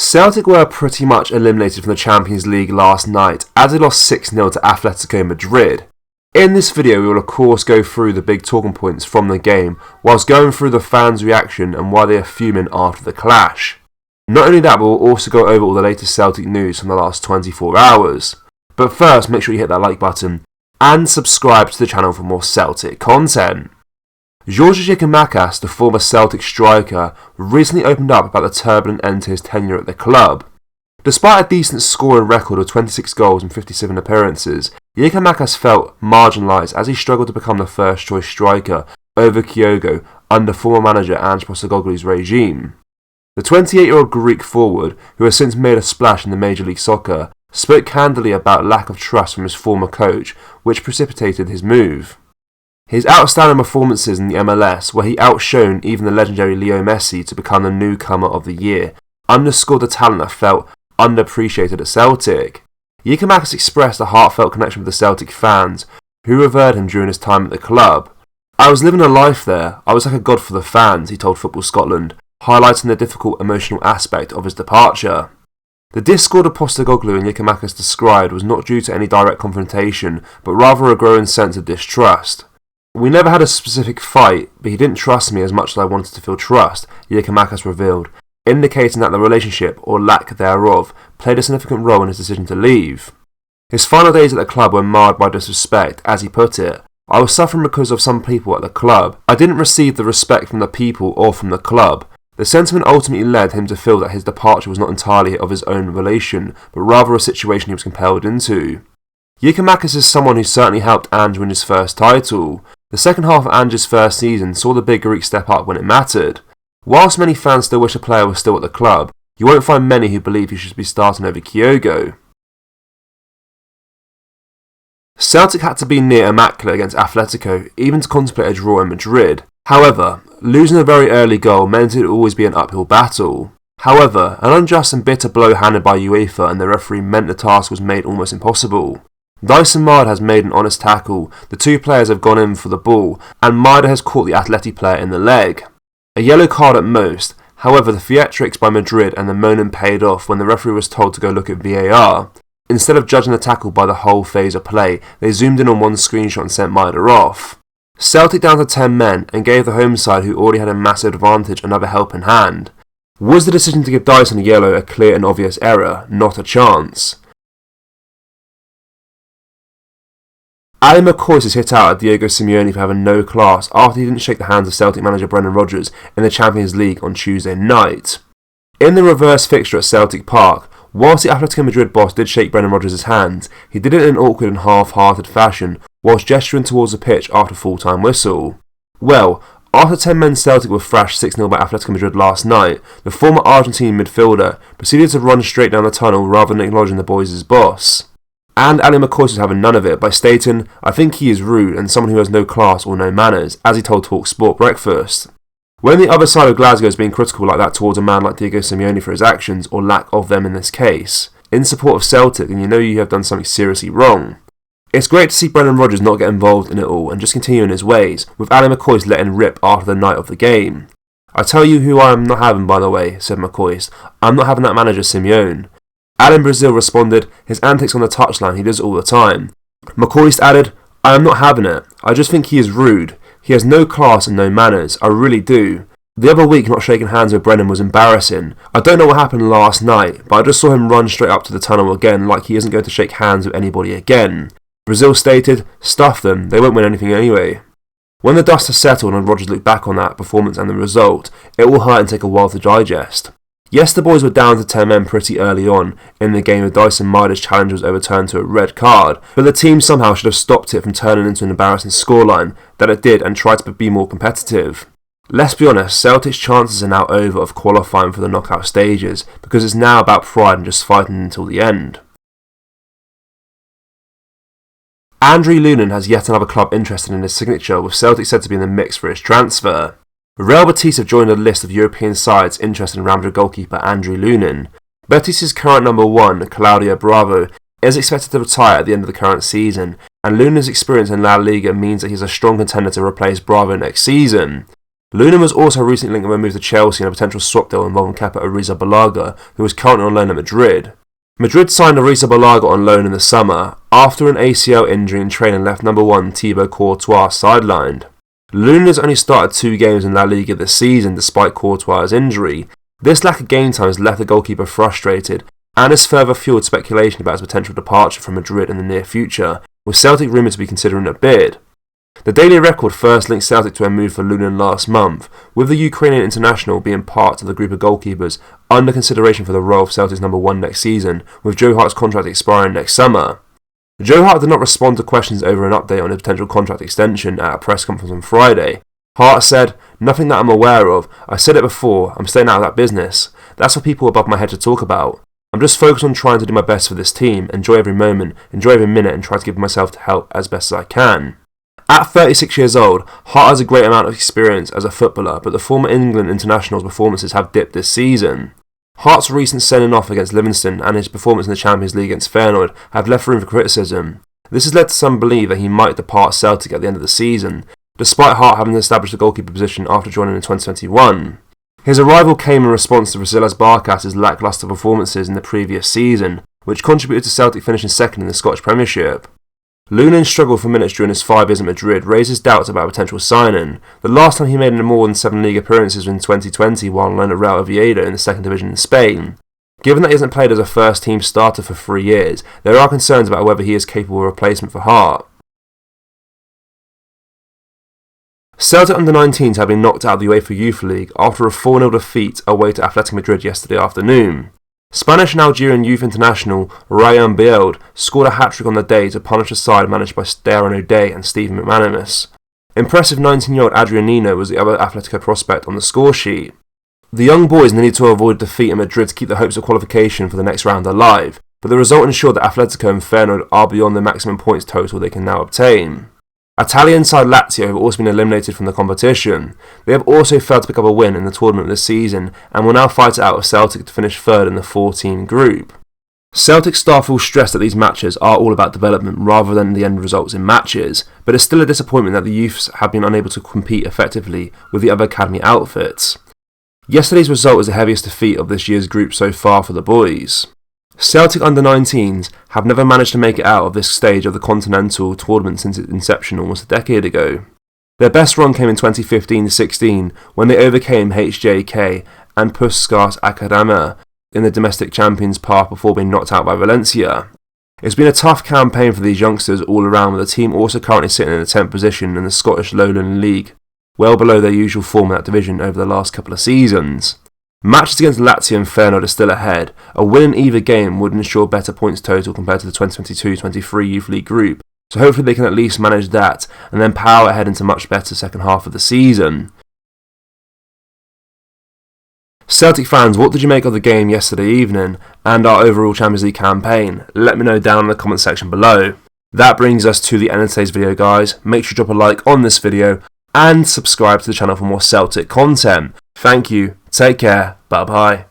Celtic were pretty much eliminated from the Champions League last night as they lost 6-0 to Atletico Madrid. In this video we will of course go through the big talking points from the game whilst going through the fans' reaction and why they are fuming after the clash. Not only that, but we'll also go over all the latest Celtic news from the last 24 hours. But first, make sure you hit that like button and subscribe to the channel for more Celtic content. Giakoumakis, the former Celtic striker, recently opened up about the turbulent end to his tenure at the club. Despite a decent scoring record of 26 goals and 57 appearances, Giakoumakis felt marginalised as he struggled to become the first choice striker over Kyogo under former manager Ange Postecoglou's regime. The 28-year-old Greek forward, who has since made a splash in the Major League Soccer, spoke candidly about lack of trust from his former coach, which precipitated his move. His outstanding performances in the MLS, where he outshone even the legendary Leo Messi to become the newcomer of the year, underscored the talent that felt underappreciated at Celtic. Giakoumakis expressed a heartfelt connection with the Celtic fans, who revered him during his time at the club. "I was living a life there. I was like a god for the fans," he told Football Scotland, highlighting the difficult emotional aspect of his departure. The discord of Postecoglou and Giakoumakis described was not due to any direct confrontation, but rather a growing sense of distrust. "We never had a specific fight, but he didn't trust me as much as I wanted to feel trust," Giakoumakis revealed, indicating that the relationship, or lack thereof, played a significant role in his decision to leave. His final days at the club were marred by disrespect, as he put it. "I was suffering because of some people at the club. I didn't receive the respect from the people or from the club." The sentiment ultimately led him to feel that his departure was not entirely of his own relation, but rather a situation he was compelled into. Giakoumakis is someone who certainly helped Ange win his first title. The second half of Ange's first season saw the big Greek step up when it mattered. Whilst many fans still wish a player was still at the club, you won't find many who believe he should be starting over Kyogo. Celtic had to be near immaculate against Atletico, even to contemplate a draw in Madrid. However, losing a very early goal meant it would always be an uphill battle. However, an unjust and bitter blow handed by UEFA and the referee meant the task was made almost impossible. Dyson Maeda has made an honest tackle, the two players have gone in for the ball, and Maeda has caught the Atleti player in the leg. A yellow card at most. However, the theatrics by Madrid and the moaning paid off when the referee was told to go look at VAR. Instead of judging the tackle by the whole phase of play, they zoomed in on one screenshot and sent Maeda off. Celtic down to 10 men and gave the home side, who already had a massive advantage, another helping hand. Was the decision to give Dyson a yellow a clear and obvious error? Not a chance. Giakoumakis is hit out at Diego Simeone for having no class after he didn't shake the hands of Celtic manager Brendan Rodgers in the Champions League on Tuesday night. In the reverse fixture at Celtic Park, whilst the Atletico Madrid boss did shake Brendan Rodgers' hands, he did it in an awkward and half-hearted fashion whilst gesturing towards the pitch after full-time whistle. Well, after 10 men Celtic were thrashed 6-0 by Atletico Madrid last night, the former Argentine midfielder proceeded to run straight down the tunnel rather than acknowledging the boys' boss. And Giakoumakis was having none of it by stating, "I think he is rude and someone who has no class or no manners," as he told TalkSport Breakfast. When the other side of Glasgow is being critical like that towards a man like Diego Simeone for his actions, or lack of them in this case, in support of Celtic, then you know you have done something seriously wrong. It's great to see Brendan Rodgers not get involved in it all and just continue in his ways, with Giakoumakis letting rip after the night of the game. "I tell you who I am not having, by the way," said McCoist. "I'm not having that manager Simeone." Alan Brazil responded, "His antics on the touchline, he does it all the time." McCoist added, "I am not having it. I just think he is rude. He has no class and no manners. I really do. The other week not shaking hands with Brendan was embarrassing. I don't know what happened last night, but I just saw him run straight up to the tunnel again like he isn't going to shake hands with anybody again." Brazil stated, "Stuff them, they won't win anything anyway." When the dust has settled and Rodgers looked back on that performance and the result, it will hurt and take a while to digest. Yes, the boys were down to 10 men pretty early on in the game, with Dyson Maeda's challenge was overturned to a red card, but the team somehow should have stopped it from turning into an embarrassing scoreline that it did and tried to be more competitive. Let's be honest, Celtic's chances are now over of qualifying for the knockout stages, because it's now about pride and just fighting until the end. Andriy Lunin has yet another club interested in his signature, with Celtic said to be in the mix for his transfer. Real Betis have joined a list of European sides interested in Real Madrid goalkeeper Andriy Lunin. Betis' current number 1, Claudio Bravo, is expected to retire at the end of the current season, and Lunin's experience in La Liga means that he's a strong contender to replace Bravo next season. Lunin was also recently linked with a move to Chelsea in a potential swap deal involving Kepa Arrizabalaga, who is currently on loan at Madrid. Madrid signed Arrizabalaga on loan in the summer, after an ACL injury in training left number 1 Thibaut Courtois sidelined. Lunin has only started 2 games in La Liga this season despite Courtois' injury. This lack of game time has left the goalkeeper frustrated, and has further fueled speculation about his potential departure from Madrid in the near future, with Celtic rumoured to be considering a bid. The Daily Record first linked Celtic to a move for Lunin last month, with the Ukrainian international being part of the group of goalkeepers under consideration for the role of Celtic's number 1 next season, with Joe Hart's contract expiring next summer. Joe Hart did not respond to questions over an update on his potential contract extension at a press conference on Friday. Hart said, "Nothing that I'm aware of. I said it before, I'm staying out of that business. That's for people above my head to talk about. I'm just focused on trying to do my best for this team, enjoy every moment, enjoy every minute, and try to give myself to help as best as I can." At 36 years old, Hart has a great amount of experience as a footballer, but the former England international's performances have dipped this season. Hart's recent sending off against Livingston and his performance in the Champions League against Feyenoord have left room for criticism. This has led to some believe that he might depart Celtic at the end of the season, despite Hart having established the goalkeeper position after joining in 2021. His arrival came in response to Vasilis Barkas' lacklustre performances in the previous season, which contributed to Celtic finishing second in the Scottish Premiership. Lunin's struggle for minutes during his 5 years at Madrid raises doubts about a potential signing. The last time he made more than 7 league appearances was in 2020 while on loan at Real Oviedo in the second division in Spain. Given that he hasn't played as a first-team starter for 3 years, there are concerns about whether he is capable of a replacement for Hart. Celtic under-19s have been knocked out of the UEFA Youth League after a 4-0 defeat away to Athletic Madrid yesterday afternoon. Spanish and Algerian youth international Ryan Bield scored a hat-trick on the day to punish a side managed by Darren O'Day and Stephen McManaman. Impressive 19-year-old Adrianino was the other Atletico prospect on the score sheet. The young boys needed to avoid defeat in Madrid to keep their hopes of qualification for the next round alive, but the result ensured that Atletico and Feyenoord are beyond the maximum points total they can now obtain. Italian side Lazio have also been eliminated from the competition. They have also failed to pick up a win in the tournament this season and will now fight it out with Celtic to finish third in the 4-team group. Celtic staff will stress that these matches are all about development rather than the end results in matches, but it's still a disappointment that the youths have been unable to compete effectively with the other academy outfits. Yesterday's result is the heaviest defeat of this year's group so far for the boys. Celtic under-19s have never managed to make it out of this stage of the continental tournament since its inception almost a decade ago. Their best run came in 2015-16 when they overcame HJK and Puskás Akademia in the domestic champions path before being knocked out by Valencia. It's been a tough campaign for these youngsters all around, with the team also currently sitting in the 10th position in the Scottish Lowland League, well below their usual form in that division over the last couple of seasons. Matches against Lazio and Feyenoord are still ahead. A win in either game would ensure better points total compared to the 2022-23 Youth League group, so hopefully they can at least manage that and then power ahead into a much better second half of the season. Celtic fans, what did you make of the game yesterday evening and our overall Champions League campaign? Let me know down in the comment section below. That brings us to the end of today's video, guys. Make sure to drop a like on this video and subscribe to the channel for more Celtic content. Thank you, take care, bye bye.